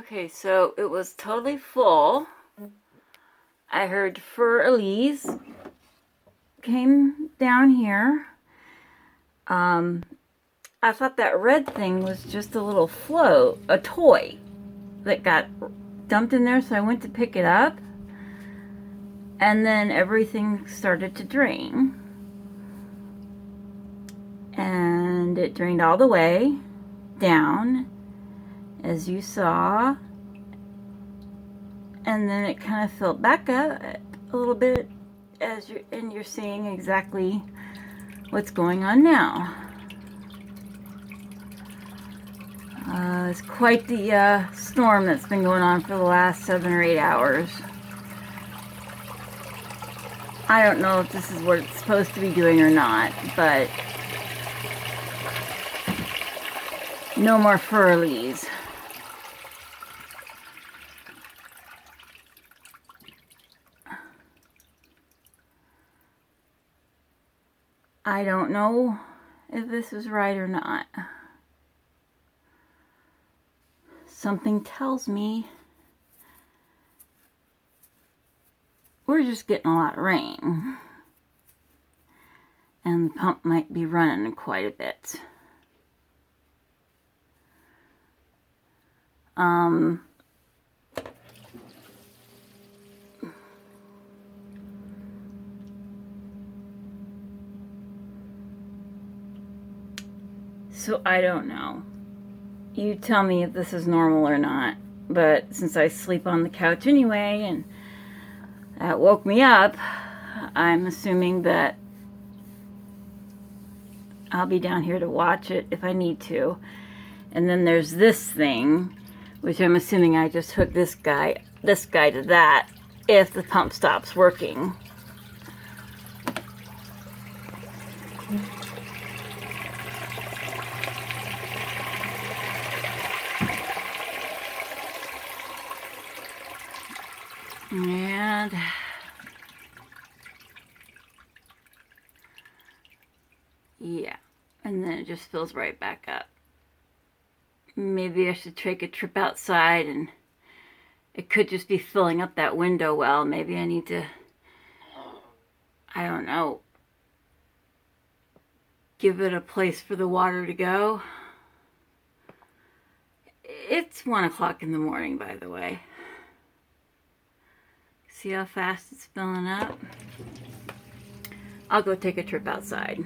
Okay, so it was totally full. I heard fur Elise came down here. I thought that red thing was just a little float, a toy that got dumped in there, so I went to pick it up. And then everything started to drain. And it drained all the way down, as you saw. And then it kind of filled back up a little bit, and you're seeing exactly what's going on now. It's quite the storm that's been going on for the last 7 or 8 hours. I don't know if this is what it's supposed to be doing or not, but no more furlies. I don't know if this is right or not. Something tells me we're just getting a lot of rain. And the pump might be running quite a bit. So I don't know. You tell me if this is normal or not. But since I sleep on the couch anyway, and that woke me up, I'm assuming that I'll be down here to watch it if I need to. And then there's this thing, which I'm assuming I just hook this guy to that if the pump stops working. And yeah, and then it just fills right back up. Maybe I should take a trip outside, and it could just be filling up that window well. Maybe I need to, I don't know, give it a place for the water to go. It's 1 o'clock in the morning, by the way. See how fast it's filling up? I'll go take a trip outside.